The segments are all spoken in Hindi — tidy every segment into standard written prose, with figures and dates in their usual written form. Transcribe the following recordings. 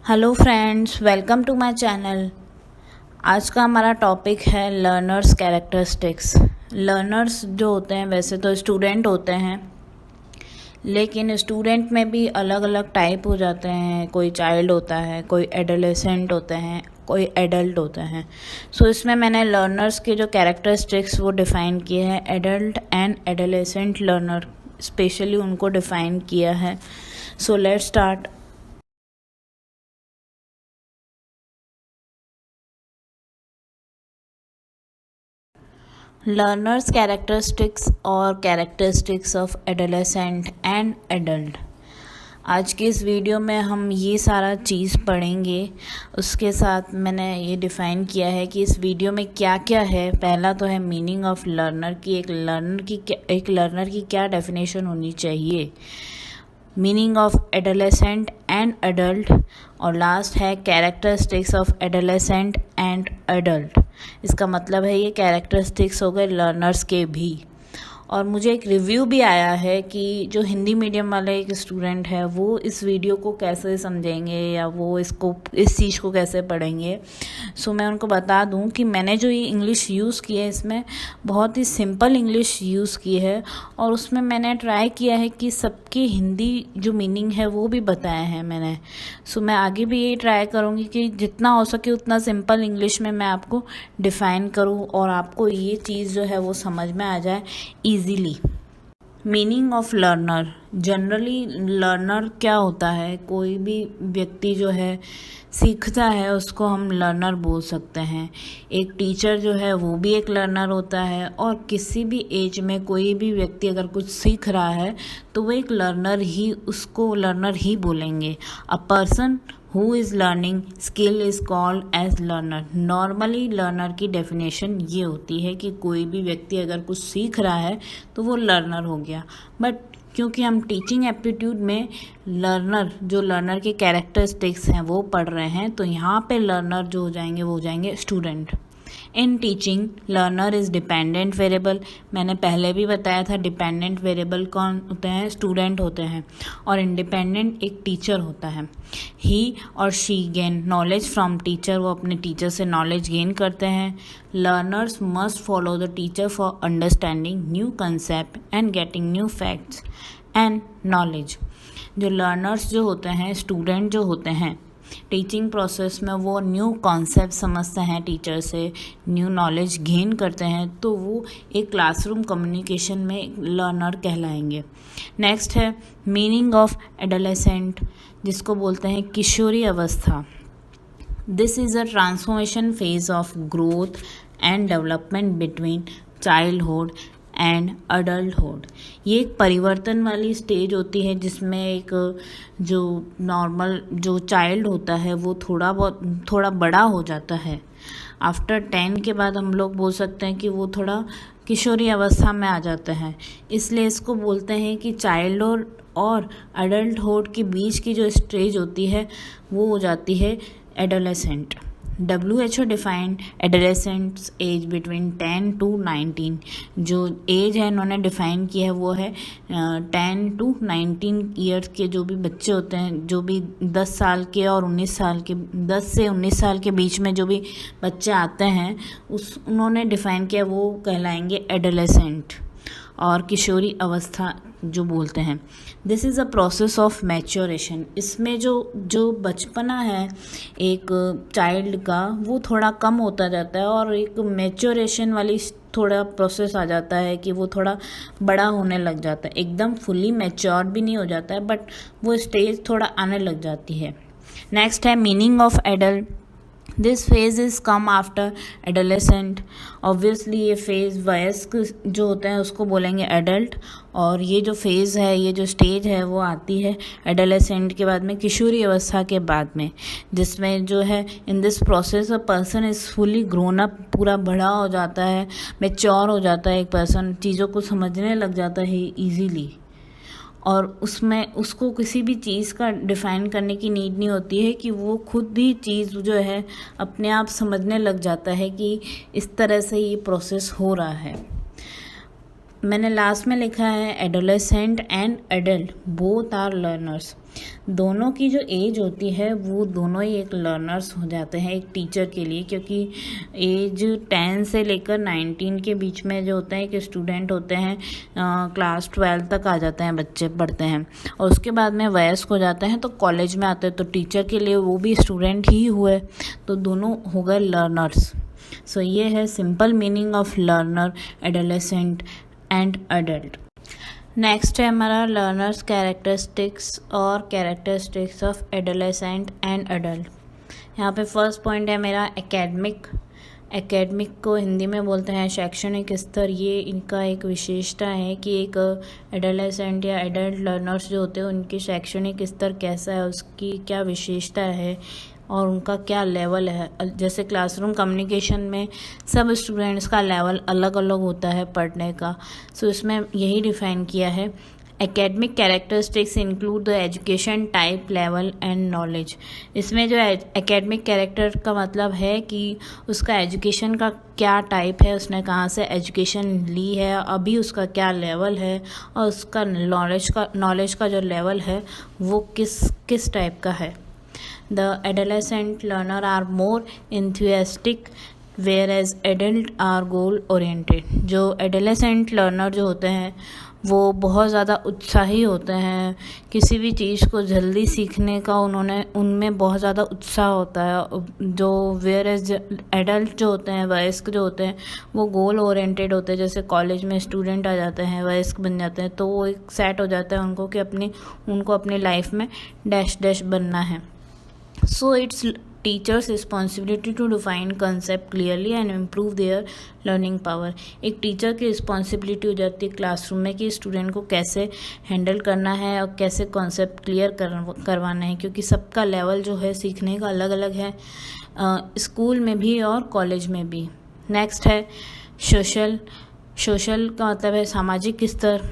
Hello friends, welcome to my channel. आज का हमारा टॉपिक है लर्नर्स कैरेक्टरिस्टिक्स। लर्नर्स जो होते हैं वैसे तो स्टूडेंट होते हैं, लेकिन स्टूडेंट में भी अलग अलग टाइप हो जाते हैं। कोई चाइल्ड होता है, कोई एडोलेसेंट होते हैं, कोई एडल्ट होते हैं। सो इसमें मैंने लर्नर्स के जो कैरेक्टरिस्टिक्स वो डिफ़ाइन किए हैं। Adult and adolescent learner specially उनको डिफ़ाइन किया है। So let's start. Learners characteristics और characteristics of adolescent and adult. आज की इस वीडियो में हम ये सारा चीज़ पढ़ेंगे। उसके साथ मैंने ये डिफ़ाइन किया है कि इस वीडियो में क्या क्या है। पहला तो है मीनिंग ऑफ लर्नर की, एक लर्नर की क्या डेफिनेशन होनी चाहिए, meaning of adolescent and adult, और लास्ट है characteristics of adolescent and adult. इसका मतलब है ये कैरेक्टरिस्टिक्स हो गए लर्नर्स के भी। और मुझे एक रिव्यू भी आया है कि जो हिंदी मीडियम वाले एक स्टूडेंट है वो इस वीडियो को कैसे समझेंगे या वो इस चीज़ को कैसे पढ़ेंगे। सो मैं उनको बता दूं कि मैंने जो ये इंग्लिश यूज़ की है इसमें बहुत ही सिंपल इंग्लिश यूज़ की है, और उसमें मैंने ट्राई किया है कि सबकी हिंदी जो मीनिंग है वो भी बताया है मैंने। सो मैं आगे भी यही ट्राई करूँगी कि जितना हो सके उतना सिंपल इंग्लिश में मैं आपको डिफ़ाइन करूँ और आपको ये चीज़ जो है वो समझ में आ जाए easily. Meaning of learner. Generally learner क्या होता है, कोई भी व्यक्ति जो है सीखता है उसको हम लर्नर बोल सकते हैं। एक टीचर जो है वो भी एक लर्नर होता है, और किसी भी एज में कोई भी व्यक्ति अगर कुछ सीख रहा है तो वो एक लर्नर ही, उसको लर्नर ही बोलेंगे। A person Who is learning skill is called as learner। Normally learner की डेफिनेशन ये होती है कि कोई भी व्यक्ति अगर कुछ सीख रहा है तो वो लर्नर हो गया। बट क्योंकि हम टीचिंग एप्टीट्यूड में लर्नर के कैरेक्टरिस्टिक्स हैं वो पढ़ रहे हैं, तो यहाँ पे लर्नर जो हो जाएंगे वो हो जाएंगे student. In teaching learner is dependent variable. मैंने पहले भी बताया था डिपेंडेंट वेरिएबल कौन होते हैं, स्टूडेंट होते हैं, और इंडिपेंडेंट एक टीचर होता है। ही और she gain knowledge from teacher, वो अपने टीचर से नॉलेज गेन करते हैं। Learners must follow the teacher for understanding new concept and getting new facts and knowledge. जो लर्नर्स जो होते हैं, स्टूडेंट जो होते हैं, टीचिंग प्रोसेस में वो न्यू कॉन्सेप्ट समझते हैं, टीचर से न्यू नॉलेज गेन करते हैं, तो वो एक क्लासरूम कम्युनिकेशन में लर्नर कहलाएंगे। नेक्स्ट है मीनिंग ऑफ एडोलेसेंट, जिसको बोलते हैं किशोरी अवस्था। This is a transformation phase of growth and development between childhood and adulthood. ये एक परिवर्तन वाली स्टेज होती है जिसमें एक जो नॉर्मल जो चाइल्ड होता है वो थोड़ा बड़ा हो जाता है। आफ्टर 10 के बाद हम लोग बोल सकते हैं कि वो थोड़ा किशोरी अवस्था में आ जाता है। इसलिए इसको बोलते हैं कि चाइल्ड और अडल्टहुड के बीच की जो स्टेज होती है वो हो जाती है adolescent. WHO defined adolescents age between 10 to 19। जो एज है इन्होंने डिफ़ाइन किया है वो है 10 to 19 ईयर्स के जो भी बच्चे होते हैं, जो भी 10 साल के और 19 साल के 10 से 19 साल के बीच में जो भी बच्चे आते हैं उन्होंने डिफ़ाइन किया वो कहलाएंगे एडोलेसेंट और किशोरी अवस्था जो बोलते हैं। This is a process of maturation. इसमें जो बचपना है एक चाइल्ड का वो थोड़ा कम होता जाता है, और एक मैच्योरेशन वाली थोड़ा प्रोसेस आ जाता है कि वो थोड़ा बड़ा होने लग जाता है। एकदम फुली मैच्योर भी नहीं हो जाता है, बट वो स्टेज थोड़ा आने लग जाती है। नेक्स्ट है meaning of adult. This phase is come after adolescent. Obviously ये फेज़ वयस्क जो होते हैं उसको बोलेंगे एडल्ट, और ये जो फेज़ है, ये जो स्टेज है वो आती है एडोलेसेंट के बाद में, किशोरी अवस्था के बाद में, जिसमें जो है in this process a person is fully grown up, पूरा बड़ा हो जाता है, मैच्योर हो जाता है एक पर्सन, चीज़ों को समझने लग जाता है ईजीली, और उसमें उसको किसी भी चीज़ का डिफ़ाइन करने की नीड नहीं होती है कि वो खुद ही चीज़ जो है अपने आप समझने लग जाता है कि इस तरह से ये प्रोसेस हो रहा है। मैंने लास्ट में लिखा है adolescent and adult both are learners. दोनों की जो एज होती है वो दोनों ही एक लर्नर्स हो जाते हैं एक टीचर के लिए, क्योंकि एज 10 से लेकर 19 के बीच में जो होता है कि स्टूडेंट होते हैं क्लास 12 तक आ जाते हैं, बच्चे पढ़ते हैं, और उसके बाद में वयस्क हो जाते हैं तो कॉलेज में आते हैं, तो टीचर के लिए वो भी स्टूडेंट ही हुए, तो दोनों हो गए लर्नर्स। सो ये है simple meaning of learner, adolescent and adult. Next है हमारा लर्नर्स कैरेक्टरिस्टिक्स और characteristics of adolescent and adult. यहाँ पे फर्स्ट पॉइंट है मेरा एकेडमिक। एकेडमिक को हिंदी में बोलते हैं शैक्षणिक स्तर। ये इनका एक विशेषता है कि एक एडोलेसेंट या एडल्ट लर्नर्स जो होते हैं उनकी शैक्षणिक स्तर कैसा है, उसकी क्या विशेषता है और उनका क्या लेवल है। जैसे क्लासरूम कम्युनिकेशन में सब स्टूडेंट्स का लेवल अलग अलग होता है पढ़ने का, सो इसमें यही डिफाइन किया है। Academic characteristics include the education type, level and knowledge. इसमें जो एकेडमिक कैरेक्टर का मतलब है कि उसका एजुकेशन का क्या टाइप है, उसने कहाँ से एजुकेशन ली है, अभी उसका क्या लेवल है, और उसका नॉलेज का जो लेवल है वो किस टाइप का है। The adolescent learner are more enthusiastic whereas adult are goal oriented। जो adolescent learner जो होते हैं वो बहुत ज़्यादा उत्साही होते हैं, किसी भी चीज़ को जल्दी सीखने का उनमें बहुत ज़्यादा उत्साह होता है। जो whereas adult जो होते हैं, वयस्क जो होते हैं, वो गोल ओरिएंटेड होते हैं। जैसे कॉलेज में स्टूडेंट आ जाते हैं, वयस्क बन जाते हैं, तो वो एक सेट हो जाता है उनको कि उनको अपनी लाइफ में डैश डैश बनना है। So it's teachers' responsibility to define concept clearly and improve their learning power। एक टीचर की रिस्पॉन्सिबिलिटी हो जाती है क्लासरूम में कि स्टूडेंट को कैसे हैंडल करना है और कैसे कॉन्सेप्ट क्लियर करवाना है, क्योंकि सबका लेवल जो है सीखने का अलग अलग है, स्कूल में भी और कॉलेज में भी। नेक्स्ट है सोशल का मतलब है सामाजिक स्तर।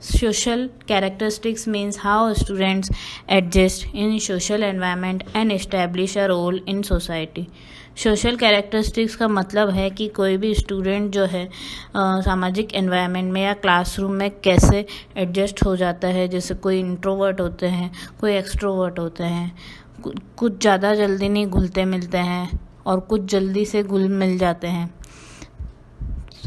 Social characteristics means how students adjust in social environment and establish a role in society। Social characteristics का मतलब है कि कोई भी स्टूडेंट जो है सामाजिक एनवायरनमेंट में या क्लासरूम में कैसे एडजस्ट हो जाता है। जैसे कोई इंट्रोवर्ट होते हैं, कोई एक्सट्रोवर्ट होते हैं, कुछ ज़्यादा जल्दी नहीं घुलते मिलते हैं और कुछ जल्दी से घुल मिल जाते हैं।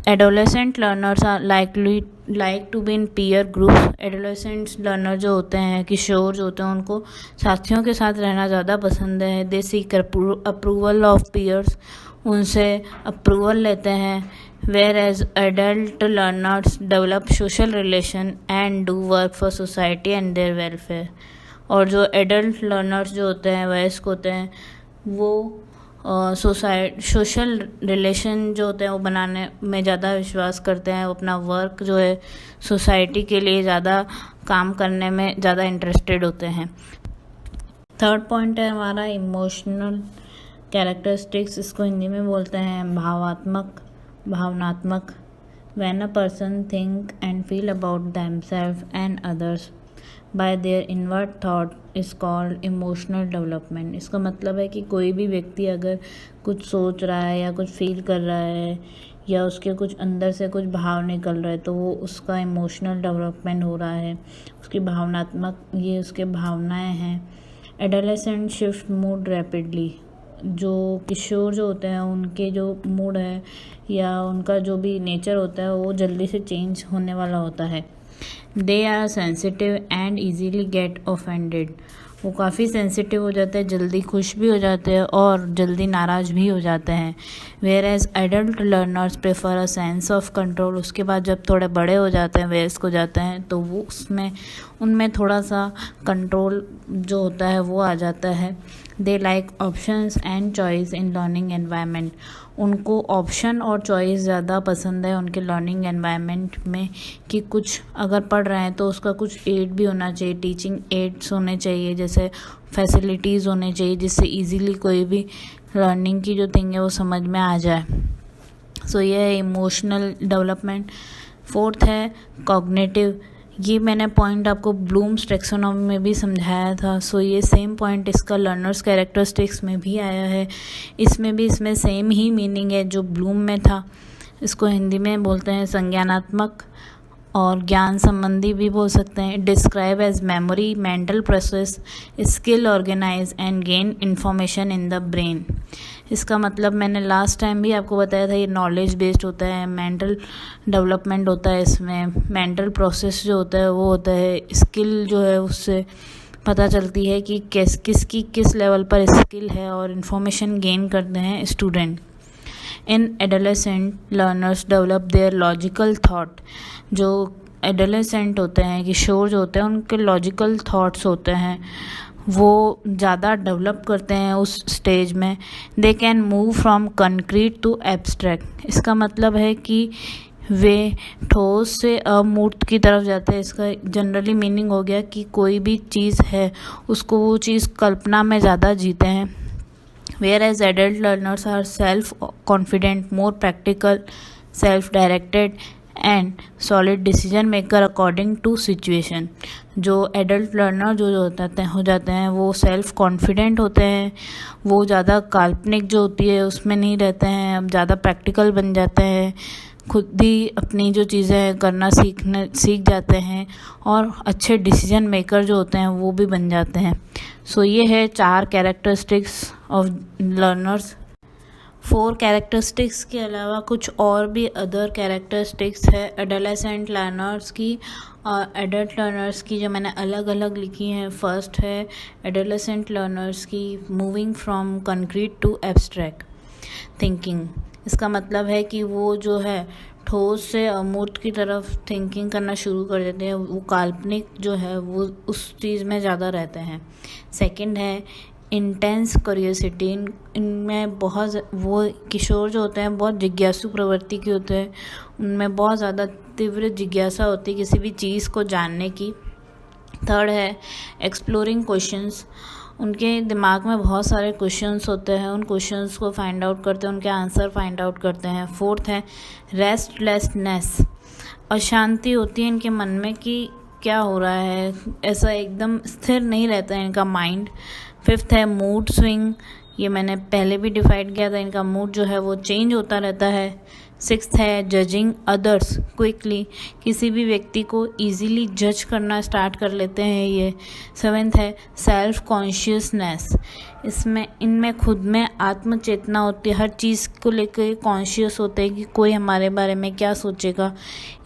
Adolescent learners are like to be in peer group. Adolescent learner जो होते हैं, किशोर जो होते हैं, उनको साथियों के साथ रहना ज़्यादा पसंद है। They seek approval of peers, उनसे अप्रूवल लेते हैं। Whereas adult learners develop social relation and do work for society and their welfare. और जो एडल्ट लर्नर्स जो होते हैं, वयस्क होते हैं, वो सोशल रिलेशन जो होते हैं वो बनाने में ज़्यादा विश्वास करते हैं। वो अपना वर्क जो है सोसाइटी के लिए ज़्यादा काम करने में ज़्यादा इंटरेस्टेड होते हैं। थर्ड पॉइंट है हमारा इमोशनल कैरेक्टरिस्टिक्स। इसको हिंदी में बोलते हैं भावनात्मक। When a person think and feel about themself and others by their inward thought is called emotional development. इसका मतलब है कि कोई भी व्यक्ति अगर कुछ सोच रहा है या कुछ फील कर रहा है या उसके कुछ अंदर से कुछ भाव निकल रहा है तो वो उसका इमोशनल डेवलपमेंट हो रहा है, उसकी उसके भावनाएं हैं। Adolescent shift mood rapidly. जो किशोर जो होते हैं उनके जो मूड है या उनका जो भी नेचर होता है वो जल्दी से चेंज होने वाला होता है। They are sensitive and easily get offended. वो काफ़ी सेंसिटिव हो जाते हैं, जल्दी खुश भी हो जाते हैं और जल्दी नाराज़ भी हो जाते हैं। Whereas adult learners prefer a sense of control. उसके बाद जब थोड़े बड़े हो जाते हैं, वयस्क हो जाते हैं, तो वो उनमें थोड़ा सा कंट्रोल जो होता है वो आ जाता है। They like options and choice in learning environment. उनको ऑप्शन और चॉइस ज़्यादा पसंद है उनके लर्निंग एनवायरनमेंट में, कि कुछ अगर पढ़ रहे हैं तो उसका कुछ एड भी होना चाहिए, टीचिंग एड्स होने चाहिए, जैसे फैसिलिटीज़ होने चाहिए जिससे इजीली कोई भी लर्निंग की जो थिंग है वो समझ में आ जाए। सो ये है इमोशनल डेवलपमेंट। फोर्थ है कॉग्निटिव। ये मैंने पॉइंट आपको ब्लूम्स टैक्सोनॉमी में भी समझाया था। सो ये सेम पॉइंट इसका लर्नर्स कैरेक्टरिस्टिक्स में भी आया है। इसमें सेम ही मीनिंग है जो ब्लूम में था। इसको हिंदी में बोलते हैं संज्ञानात्मक। और ज्ञान संबंधी भी बोल सकते हैं। Describe as memory, mental process, skill, organise and gain information in the brain. इसका मतलब मैंने लास्ट टाइम भी आपको बताया था, ये नॉलेज बेस्ड होता है, मेंटल डेवलपमेंट होता है, इसमें मेंटल प्रोसेस जो होता है वो होता है, स्किल जो है उससे पता चलती है कि किसकी किस लेवल पर स्किल है, और इन्फॉर्मेशन गेन करते हैं student. In adolescent learners develop their logical thought. जो एडोलेसेंट होते हैं, किशोर जो होते हैं, उनके लॉजिकल थाट्स होते हैं वो ज़्यादा डेवलप करते हैं उस स्टेज में। They can move from concrete to abstract. इसका मतलब है कि वे ठोस से अमूर्त की तरफ जाते हैं। इसका जनरली मीनिंग हो गया कि कोई भी चीज़ है उसको वो चीज़ कल्पना में ज़्यादा जीते हैं। Whereas adult learners are self-confident, more practical, self-directed and solid decision maker according to situation। जो एडल्ट लर्नर जो हो जाते हैं वो सेल्फ कॉन्फिडेंट होते हैं, वो ज़्यादा काल्पनिक जो होती है उसमें नहीं रहते हैं, अब ज़्यादा प्रैक्टिकल बन जाते हैं, खुद ही अपनी जो चीज़ें करना सीख जाते हैं, और अच्छे डिसीजन मेकर जो होते हैं वो भी बन जाते हैं। सो ये है 4 कैरेक्टरिस्टिक्स ऑफ लर्नर्स। 4 कैरेक्टरिस्टिक्स के अलावा कुछ और भी अदर कैरेक्टरिस्टिक्स है एडोलेसेंट लर्नर्स की और एडल्ट लर्नर्स की, जो मैंने अलग अलग लिखी हैं। फर्स्ट है एडोलेसेंट लर्नर्स की, moving from concrete to abstract thinking. इसका मतलब है कि वो जो है ठोस से अमूर्त की तरफ थिंकिंग करना शुरू कर देते हैं, वो काल्पनिक जो है वो उस चीज़ में ज़्यादा रहते हैं। सेकंड है इंटेंस क्यूरियोसिटी। इनमें बहुत, वो किशोर जो होते हैं बहुत जिज्ञासु प्रवृत्ति के होते हैं, उनमें बहुत ज़्यादा तीव्र जिज्ञासा होती है किसी भी चीज़ को जानने की। थर्ड है एक्सप्लोरिंग क्वेश्चंस। उनके दिमाग में बहुत सारे क्वेश्चंस होते हैं, उन क्वेश्चंस को फाइंड आउट करते हैं, उनके आंसर फाइंड आउट करते हैं। फोर्थ है रेस्टलेसनेस। अशांति होती है इनके मन में कि क्या हो रहा है, ऐसा एकदम स्थिर नहीं रहता है इनका माइंड। फिफ्थ है मूड स्विंग। ये मैंने पहले भी डिफाइड किया था, इनका मूड जो है वो चेंज होता रहता है। सिक्स्थ है जजिंग अदर्स क्विकली। किसी भी व्यक्ति को इजीली जज करना स्टार्ट कर लेते हैं ये। सेवेंथ है सेल्फ कॉन्शियसनेस। इनमें खुद में आत्मचेतना होती है, हर चीज़ को लेकर कॉन्शियस होते हैं कि कोई हमारे बारे में क्या सोचेगा।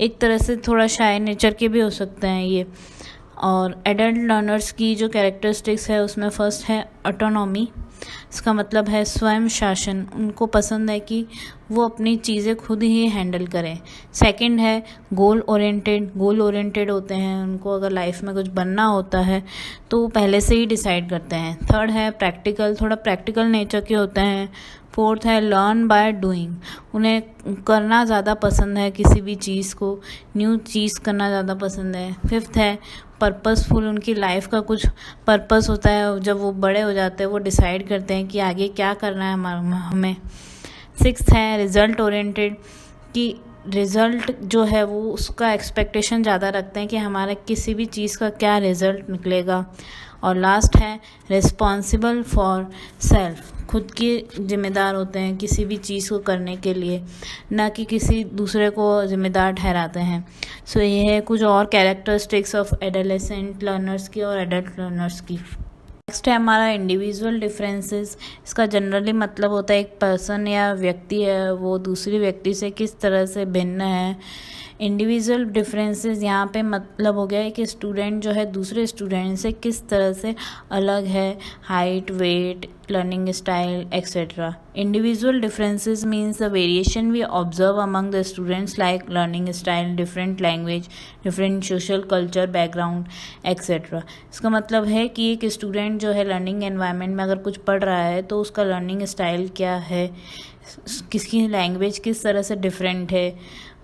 एक तरह से थोड़ा शाय नेचर के भी हो सकते हैं ये। और एडल्ट लर्नर्स की जो कैरेक्टरिस्टिक्स है उसमें फर्स्ट है ऑटोनॉमी। इसका मतलब है स्वयं शासन। उनको पसंद है कि वो अपनी चीज़ें खुद ही हैंडल करें। सेकंड है गोल ओरिएंटेड होते हैं, उनको अगर लाइफ में कुछ बनना होता है तो वो पहले से ही डिसाइड करते हैं। थर्ड है प्रैक्टिकल, थोड़ा प्रैक्टिकल नेचर के होते हैं। फोर्थ है लर्न बाय डूइंग। उन्हें करना ज़्यादा पसंद है, किसी भी चीज़ को न्यू चीज़ करना ज़्यादा पसंद है। फिफ्थ है पर्पसफुल। उनकी लाइफ का कुछ पर्पस होता है, जब वो बड़े हो जाते हैं वो डिसाइड करते हैं कि आगे क्या करना है हमें। सिक्स्थ है रिज़ल्ट ओरिएंटेड, कि रिज़ल्ट जो है वो उसका एक्सपेक्टेशन ज़्यादा रखते हैं कि हमारा किसी भी चीज़ का क्या रिज़ल्ट निकलेगा। और लास्ट है रिस्पॉन्सिबल फॉर सेल्फ। खुद के जिम्मेदार होते हैं किसी भी चीज़ को करने के लिए, ना कि किसी दूसरे को जिम्मेदार ठहराते हैं। सो ये है कुछ और कैरेक्टरिस्टिक्स ऑफ एडोलेसेंट लर्नर्स की और एडल्ट लर्नर्स की। नेक्स्ट है हमारा इंडिविजुअल डिफरेंसेस। इसका जनरली मतलब होता है एक पर्सन या व्यक्ति है वो दूसरी व्यक्ति से किस तरह से भिन्न है। इंडिविजुअल डिफरेंसेस यहाँ पे मतलब हो गया है कि स्टूडेंट जो है दूसरे स्टूडेंट से किस तरह से अलग है, height, weight, learning style etcetera. Individual differences means the variation we observe among the students like learning style, different language, different social culture background etcetera. इसका मतलब है कि एक स्टूडेंट जो है लर्निंग एनवायरनमेंट में अगर कुछ पढ़ रहा है तो उसका लर्निंग स्टाइल क्या है, किसकी लैंग्वेज किस तरह से डिफरेंट है,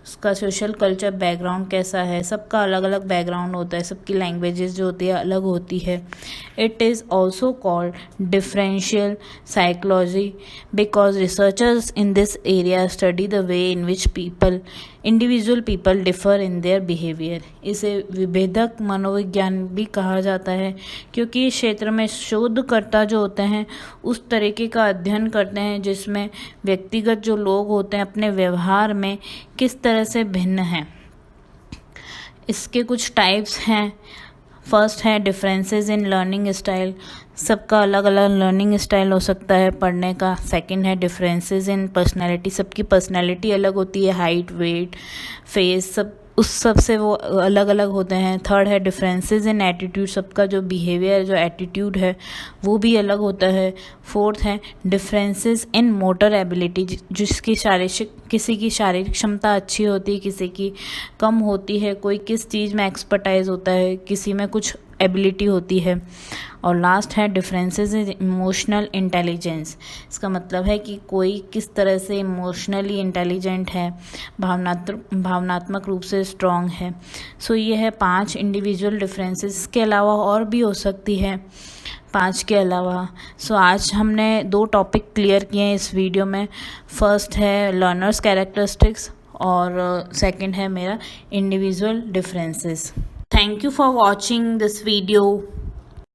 उसका सोशल कल्चर बैकग्राउंड कैसा है। सबका अलग अलग बैकग्राउंड होता है, सबकी लैंग्वेजेस जो होती है अलग होती है। It is also called differential psychology because researchers in this area study the way in which individual people differ in their behaviour. इसे विभेदक मनोविज्ञान भी कहा जाता है क्योंकि इस क्षेत्र में शोधकर्ता जो होते हैं उस तरीके का अध्ययन करते हैं जिसमें व्यक्तिगत जो लोग होते हैं अपने व्यवहार में किस तरह से भिन्न हैं। इसके कुछ टाइप्स हैं। फर्स्ट है डिफरेंसेस इन लर्निंग स्टाइल, सबका अलग अलग लर्निंग स्टाइल हो सकता है पढ़ने का। सेकंड है डिफरेंसेस इन पर्सनैलिटी, सबकी पर्सनैलिटी अलग होती है, हाइट, वेट, फेस, सब से वो अलग अलग होते हैं। थर्ड है डिफरेंसेस इन एटीट्यूड, सबका जो बिहेवियर, जो एटीट्यूड है वो भी अलग होता है। फोर्थ है डिफरेंसेस इन मोटर एबिलिटी, जिसकी किसी की शारीरिक क्षमता अच्छी होती है, किसी की कम होती है, कोई किस चीज़ में एक्सपर्टाइज होता है, किसी में कुछ एबिलिटी होती है। और लास्ट है डिफरेंसेस इन इमोशनल इंटेलिजेंस, इसका मतलब है कि कोई किस तरह से इमोशनली इंटेलिजेंट है, भावनात्मक रूप से स्ट्रॉन्ग है। सो ये है 5 इंडिविजुअल डिफरेंसेस, के अलावा और भी हो सकती है 5 के अलावा। सो आज हमने 2 टॉपिक क्लियर किए हैं इस वीडियो में। फर्स्ट है लर्नर्स कैरेक्टरिस्टिक्स और सेकंड है मेरा individual differences. Thank you for watching this video.